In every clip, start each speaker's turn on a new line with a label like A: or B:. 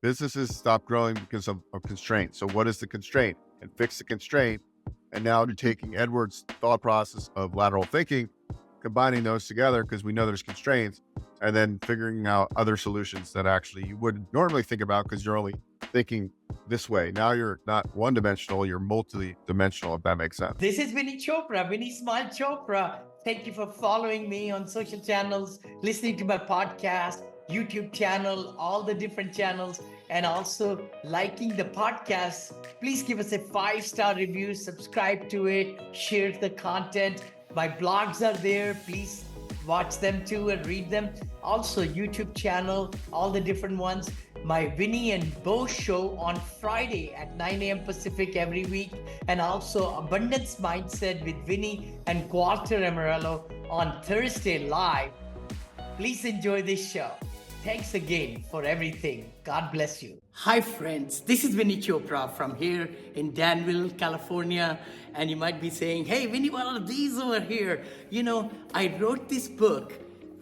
A: businesses stop growing because of constraints. So what is the constraint? And fix the constraint. And now you're taking Edward's thought process of lateral thinking, combining those together because we know there's constraints, and then figuring out other solutions that actually you wouldn't normally think about because you're only thinking this way. Now you're not one dimensional, you're multi-dimensional, if that makes sense.
B: This is Vinny Chopra, Vinny Smile Chopra. Thank you for following me on social channels, listening to my podcast, YouTube channel, all the different channels, and also liking the podcast. Please give us a 5-star review, subscribe to it, share the content. My blogs are there. Please watch them too and read them. Also, YouTube channel, all the different ones. My Vinney and Beau Show on Friday at 9 a.m. Pacific every week. And also Abundance Mindset with Vinny and Walter Amarello on Thursday live. Please enjoy this show. Thanks again for everything. God bless you. Hi, friends. This is Vinny Chopra from here in Danville, California. And you might be saying, hey, Vinny, what are these over here? You know, I wrote this book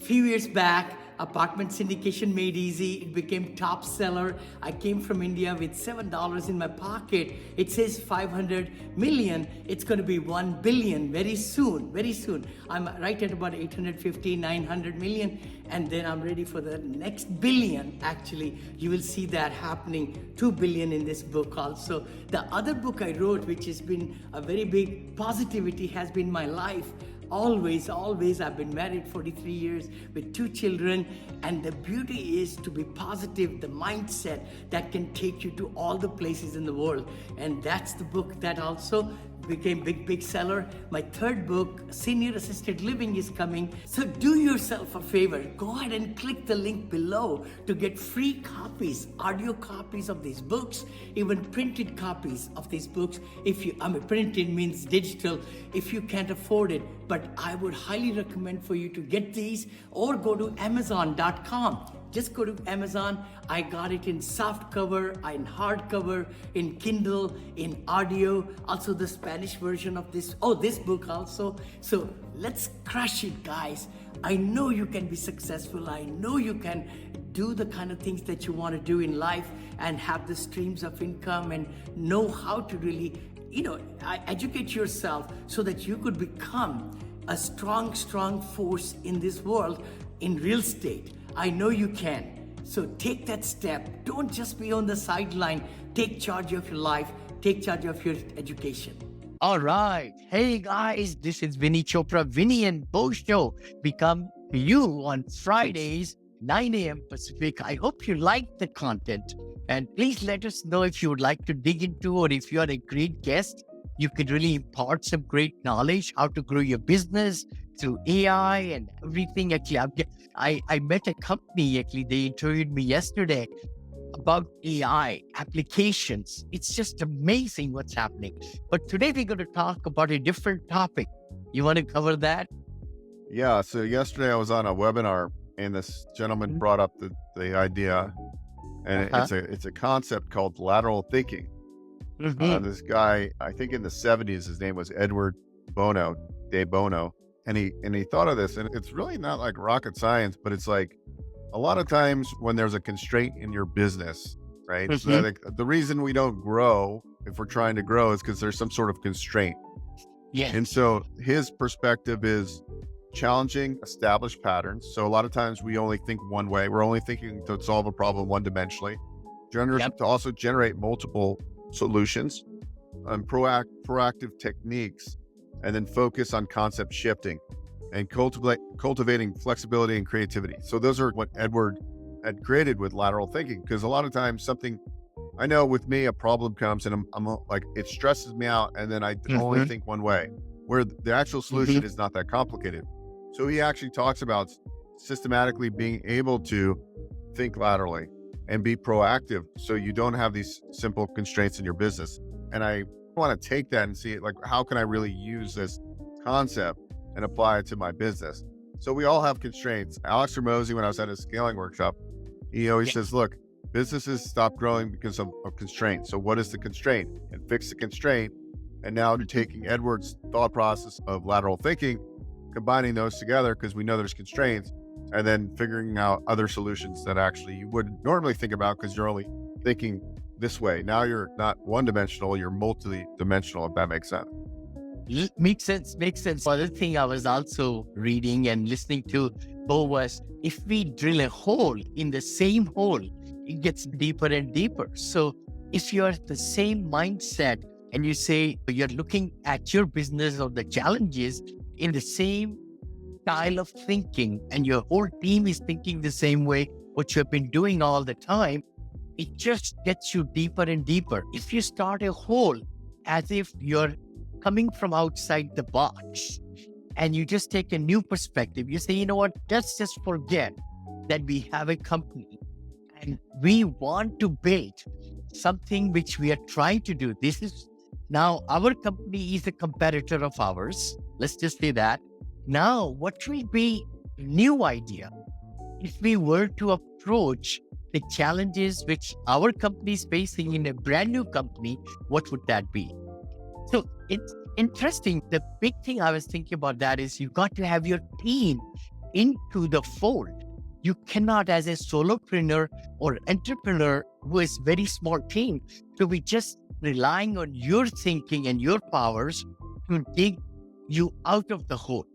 B: a few years back. Apartment Syndication Made Easy. It became top seller. I came from India with $7 in my pocket. It says 500 million. It's going to be 1 billion very soon, very soon. I'm right at about 850, 900 million. And then I'm ready for the next billion. Actually, you will see that happening. 2 billion in this book also. The other book I wrote, which has been a very big positivity, has been my life. Always, I've been married 43 years with 2 children, and the beauty is to be positive, the mindset that can take you to all the places in the world. And that's the book that also became big seller. My 3rd book, Senior Assisted Living, is coming. So do yourself a favor. Go ahead and click the link below to get free copies, audio copies of these books, even printed copies of these books. Printed means digital if you can't afford it. But I would highly recommend for you to get these or go to Amazon.com. Just go to Amazon. I got it in soft cover, in hardcover, in Kindle, in audio, also the Spanish version of this book also. So let's crush it, guys. I know you can be successful. I know you can do the kind of things that you want to do in life and have the streams of income and know how to really, educate yourself so that you could become a strong force in this world in real estate. I know you can. So take that step. Don't just be on the sideline. Take charge of your life. Take charge of your education. All right. Hey guys, this is Vinny Chopra, Vinney and Beau Show. We come to you on Fridays, 9 a.m. Pacific. I hope you like the content. And please let us know if you would like to dig into, or if you are a great guest, you could really impart some great knowledge, how to grow your business through AI and everything. Actually, I met a company, actually, they interviewed me yesterday about AI applications. It's just amazing what's happening. But today we're going to talk about a different topic. You want to cover that?
A: Yeah. So yesterday I was on a webinar and this gentleman brought up the idea, and it's a concept called lateral thinking. This guy, I think in the 70s, his name was Edward de Bono. And he thought of this, and it's really not like rocket science, but it's like a lot of times when there's a constraint in your business, right? So the reason we don't grow, if we're trying to grow, is because there's some sort of constraint.
B: Yeah.
A: And so his perspective is challenging established patterns. So a lot of times we only think one way. We're only thinking to solve a problem one dimensionally. To also generate multiple solutions and proactive techniques, and then focus on concept shifting and cultivating flexibility and creativity. So those are what Edward had created with lateral thinking. Because a lot of times I know with me, a problem comes and I'm like, it stresses me out, and then I only think one way, where the actual solution is not that complicated. So he actually talks about systematically being able to think laterally and be proactive, so you don't have these simple constraints in your business. And I want to take that and see it, like, how can I really use this concept and apply it to my business? So we all have constraints. Alex Ramosi, when I was at his scaling workshop, he always says, look, businesses stop growing because of constraints. So what is the constraint? And fix the constraint. And now you're taking Edward's thought process of lateral thinking, combining those together because we know there's constraints, and then figuring out other solutions that actually you wouldn't normally think about because you're only thinking this way. Now you're not one dimensional, you're multi-dimensional, if that makes sense.
B: Makes sense. Makes sense. Other thing I was also reading and listening to Beau was, if we drill a hole in the same hole, it gets deeper and deeper. So if you're the same mindset and you say you're looking at your business or the challenges in the same style of thinking, and your whole team is thinking the same way, what you've been doing all the time, it just gets you deeper and deeper. If you start a hole as if you're coming from outside the box and you just take a new perspective, you say, you know what, let's just forget that we have a company and we want to build something which we are trying to do. This is now our company is a competitor of ours. Let's just say that. Now, what will be a new idea if we were to approach the challenges which our company is facing in a brand new company? What would that be? So it's interesting. The big thing I was thinking about that is you got to have your team into the fold. You cannot, as a solopreneur or entrepreneur who is very small team, to be just relying on your thinking and your powers to dig you out of the hole.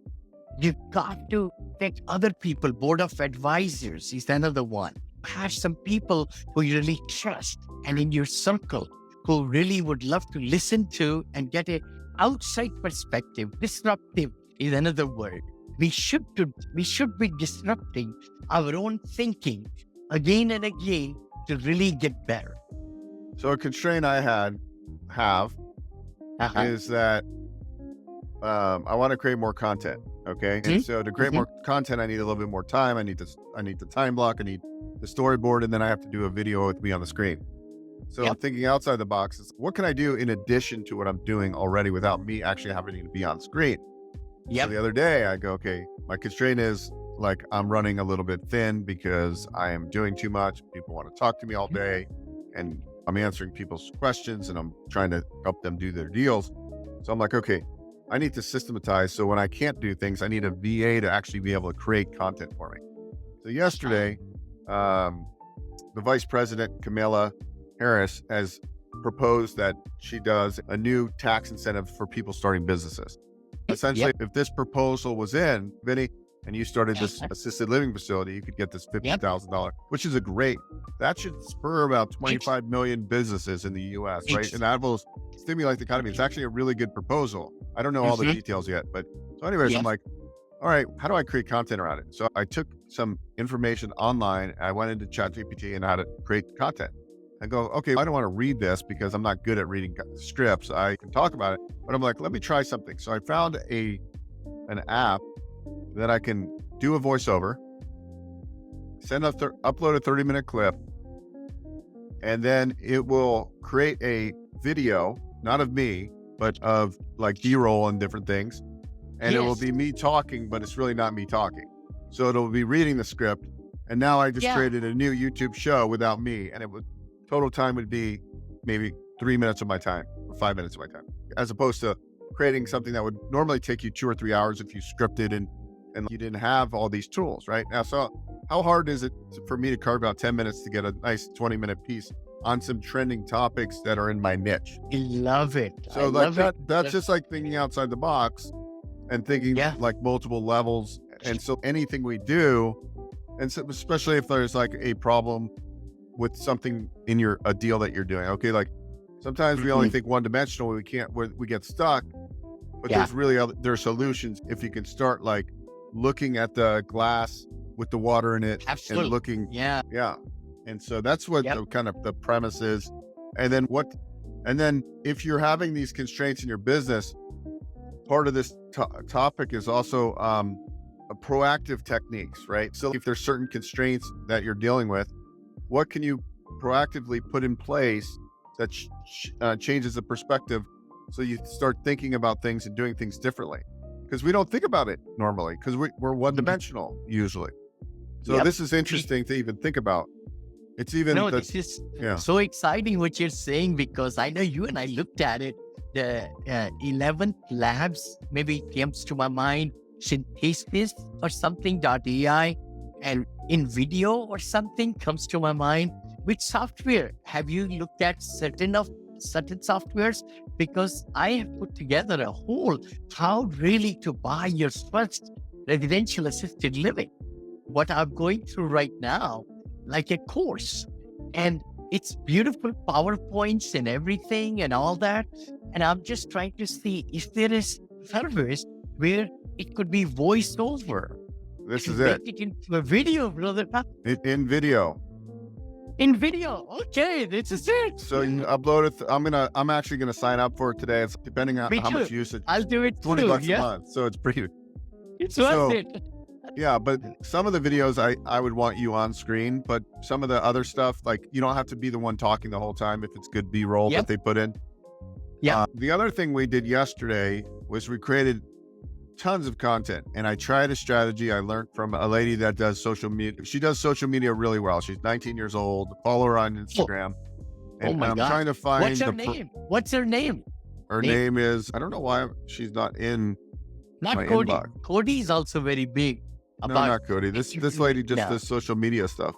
B: You've got to take other people. Board of advisors is another one. Have some people who you really trust and in your circle who really would love to listen to and get a outside perspective. Disruptive is another word. We should be disrupting our own thinking again and again to really get better.
A: So a constraint I have is that I want to create more content. Okay. And so to create more content, I need a little bit more time. I need the time block. I need the storyboard, and then I have to do a video with me on the screen. So I'm thinking outside the box is, what can I do in addition to what I'm doing already without me actually having to be on screen? So the other day I go, okay, my constraint is like, I'm running a little bit thin because I am doing too much. People want to talk to me all day and I'm answering people's questions and I'm trying to help them do their deals. So I'm like, okay, I need to systematize. So when I can't do things, I need a VA to actually be able to create content for me. So yesterday, the vice president, Camilla Harris, has proposed that she does a new tax incentive for people starting businesses. Essentially, if this proposal was in, Vinney, and you started this assisted living facility, you could get this $50,000, which is that should spur about 25 million businesses in the US, right? And that will stimulate the economy. It's actually a really good proposal. I don't know all the details yet, but so anyways, I'm like, all right, how do I create content around it? So I took some information online. I went into ChatGPT and how to create content. I go, okay, I don't want to read this because I'm not good at reading scripts. I can talk about it, but I'm like, let me try something. So I found an app that I can do a voiceover, upload a 30-minute clip, and then it will create a video, not of me, but of like B-roll and different things. And it will be me talking, but it's really not me talking. So it'll be reading the script. And now I just created a new YouTube show without me. And total time would be maybe 3 minutes of my time or 5 minutes of my time, as opposed to creating something that would normally take you 2 or 3 hours if you scripted and you didn't have all these tools right now. So how hard is it for me to carve out 10 minutes to get a nice 20-minute piece on some trending topics that are in my niche?
B: I love it.
A: So that's just like thinking outside the box and thinking like multiple levels. And so anything we do, and so especially if there's like a problem with something in a deal that you're doing, okay, like sometimes we only think one dimensional, we get stuck, but there's solutions. If you can start like looking at the glass with the water in it and looking, and so that's what the kind of the premise is. And then if you're having these constraints in your business, part of this topic is also proactive techniques, right? So if there's certain constraints that you're dealing with, what can you proactively put in place that changes the perspective so you start thinking about things and doing things differently? Because we don't think about it normally because we're one-dimensional usually. So this is interesting to even think about. It's even
B: this is so exciting what you're saying, because I know you and I looked at it. The 11th labs maybe comes to my mind, Synthesis or something .ai, and in video or something comes to my mind.
C: Which software? Have you looked at certain softwares? Because I have put together a whole how really to buy your first residential assisted living. What I'm going through right now, like a course, and it's beautiful PowerPoints and everything and all that. And I'm just trying to see if there is service where it could be voiced over.
A: This is
C: Make
A: it.
C: it into a video, brother.
A: In video.
C: In video. Okay, this is it.
A: So you can upload it. I'm actually gonna sign up for it today. It's depending on
C: Me
A: how
C: too.
A: much usage.
C: I'll do it
A: $20
C: too.
A: a
C: Yeah,
A: month. So it's pretty.
C: it's
A: So-
C: worth it.
A: Yeah, but some of the videos I would want you on screen, but some of the other stuff, like you don't have to be the one talking the whole time if it's good B-roll
C: Yep.
A: that they put in.
C: Yeah.
A: The other thing we did yesterday was we created tons of content, and I tried a strategy I learned from a lady that does social media. She does social media really well. She's 19 years old. Follow her on Instagram. And
C: my
A: I'm
C: God.
A: trying to find
C: What's her name? What's her name?
A: her name is, I don't know why she's not in
C: Not
A: my
C: Cody.
A: inbox.
C: Cody is also very big.
A: No,
C: About
A: not Cody. This lady just
C: No.
A: does social media stuff.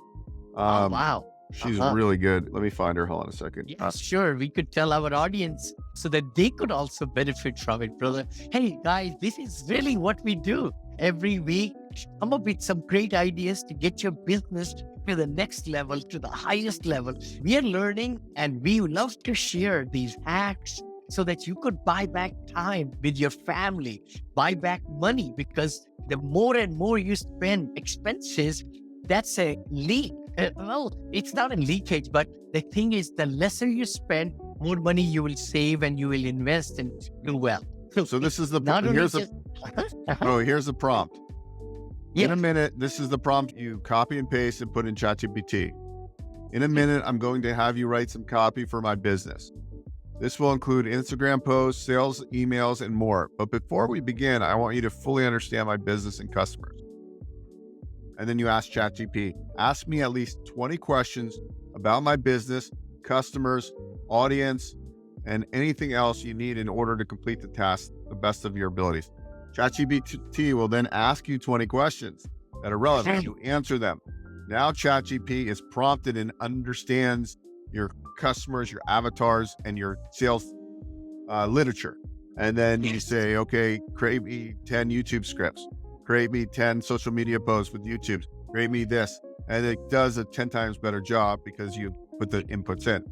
C: oh, wow.
A: She's
C: Uh-huh.
A: really good. Let me find her. Hold on a second.
C: Yes, sure. We could tell our audience so that they could also benefit from it, brother. Hey, guys, this is really what we do every week. Come up with some great ideas to get your business to the next level, to the highest level. We are learning and we love to share these hacks so that you could buy back time with your family, buy back money, because the more and more you spend expenses, that's a leak. Well, it's not a leakage, but the thing is, the lesser you spend, more money you will save and you will invest and do well.
A: So this is the
C: Not only
A: here's the
C: just-
A: here's the prompt.
C: Yeah.
A: In a minute, this is the prompt you copy and paste and put in ChatGPT. In a minute, I'm going to have you write some copy for my business. This will include Instagram posts, sales, emails, and more. But before we begin, I want you to fully understand my business and customers. And then you ask ChatGPT, ask me at least 20 questions about my business, customers, audience, and anything else you need in order to complete the task the best of your abilities. ChatGPT will then ask you 20 questions that are relevant. You answer them. Now ChatGPT is prompted and understands your customers, your avatars, and your sales literature. And then you say, okay, create me 10 YouTube scripts, create me 10 social media posts with YouTube, create me this. And it does a 10 times better job because you put the inputs in.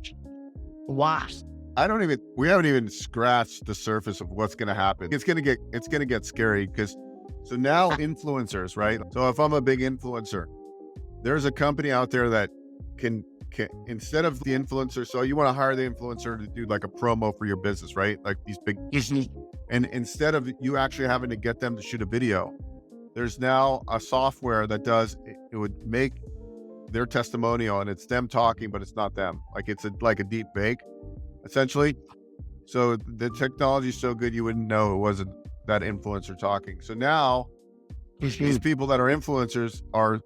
C: Wow.
A: We haven't even scratched the surface of what's going to happen. It's going to get scary because, so now influencers, right? So if I'm a big influencer, there's a company out there that can instead of the influencer, so you want to hire the influencer to do like a promo for your business, right? Like these big, and instead of you actually having to get them to shoot a video, there's now a software that it would make their testimonial and it's them talking, but it's not them. Like it's like a deep fake, essentially. So the technology is so good, you wouldn't know it wasn't that influencer talking. So now these people that are influencers are,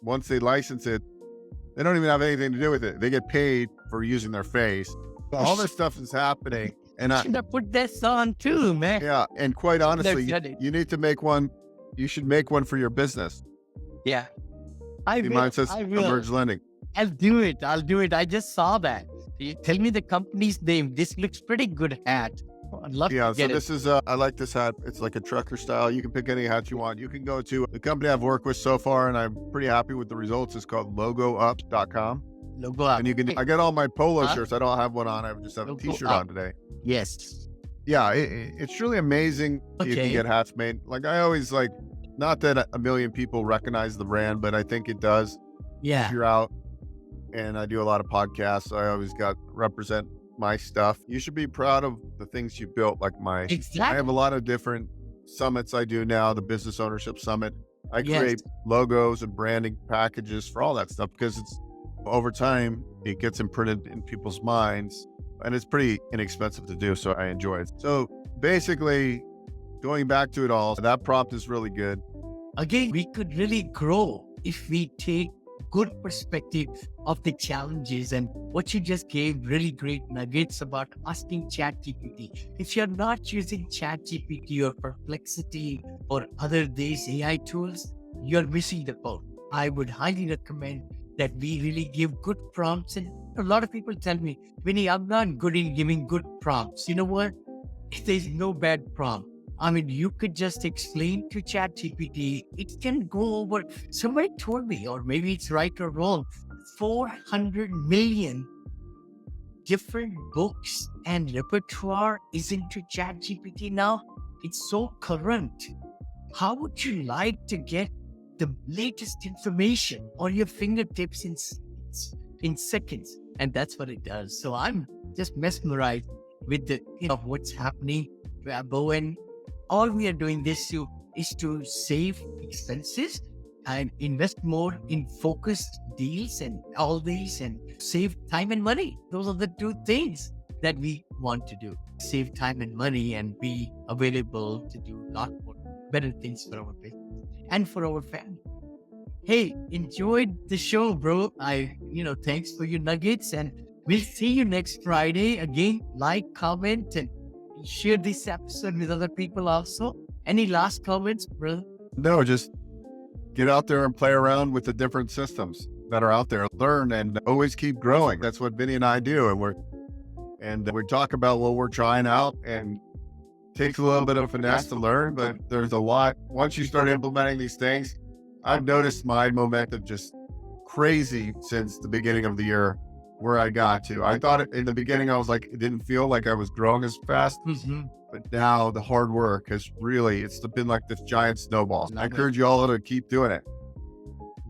A: once they license it, they don't even have anything to do with it. They get paid for using their face. All this stuff is happening. And
C: Should have put this on too, man.
A: yeah, and quite honestly,
C: done it.
A: you need to make one. You should make one for your business.
C: Yeah. I
A: See,
C: will.
A: mine says
C: I will.
A: Converge Lending.
C: I'll do it. I just saw that. You tell me the company's name. This looks pretty good hat. I'd love
A: Yeah,
C: to
A: so
C: get
A: this is, I like this hat. It's like a trucker style. You can pick any hat you want. You can go to the company I've worked with so far, and I'm pretty happy with the results. It's called logoup.com.
C: it. Logo up.
A: And you can, I get all my polo
C: Huh?
A: shirts. I don't have one on. I just have a
C: Logo
A: t-shirt
C: up.
A: on today.
C: Yes.
A: Yeah, it's really amazing. You can
C: Okay.
A: get hats made. Like I always like, not that a million people recognize the brand, but I think it does.
C: Yeah.
A: If you're out, and I do a lot of podcasts, so I always got represent my stuff. You should be proud of the things you built. Like I
C: Exactly.
A: have a lot of different summits I do now, the Business Ownership Summit. I
C: Yes.
A: create logos and branding packages for all that stuff because it's over time, it gets imprinted in people's minds and it's pretty inexpensive to do. So I enjoy it. So basically, going back to it all, that prompt is really good.
C: Again, we could really grow if we take good perspective of the challenges, and what you just gave really great nuggets about asking ChatGPT. If you're not using ChatGPT or Perplexity or other these AI tools, you're missing the boat. I would highly recommend that we really give good prompts. And a lot of people tell me, Vinney, I'm not good in giving good prompts. You know what? There's no bad prompt. I mean, you could just explain to ChatGPT, it can go over. Somebody told me, or maybe it's right or wrong, 400 million different books and repertoire is into ChatGPT now. It's so current. How would you like to get the latest information on your fingertips in seconds? And that's what it does. So I'm just mesmerized with the what's happening. Beau, and all we are doing this is to save expenses and invest more in focused deals and all these, and save time and money. Those are the two things that we want to do. Save time and money and be available to do a lot more better things for our business and for our family. Hey, enjoyed the show, bro. Thanks for your nuggets, and we'll see you next Friday. Again, like, comment, and share this episode with other people also. Any last comments, brother?
A: No, just get out there and play around with the different systems that are out there. Learn and always keep growing. That's what Vinney and I do. And we talk about what we're trying out, and takes a little bit of finesse to learn, but there's a lot. Once you start implementing these things, I've noticed my momentum just crazy since the beginning of the year where I got to. I thought in the beginning, I was like, it didn't feel like I was growing as fast. But now the hard work has really, it's been like this giant snowball. I encourage you all to keep doing it.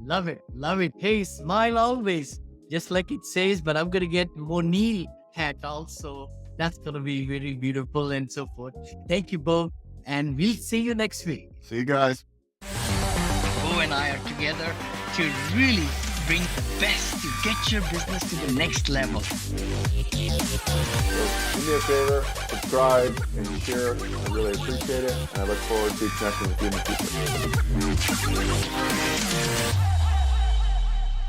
C: Love it. Love it. Hey, smile always, just like it says, but I'm going to get Monil hat also. That's going to be very beautiful and so forth. Thank you, Beau. And we'll see you next week.
A: See you guys.
C: Beau and I are together to really bring the best to get your business to the next level.
A: Do me a favor, subscribe and share. I really appreciate it. And I look forward to connecting with you in the future.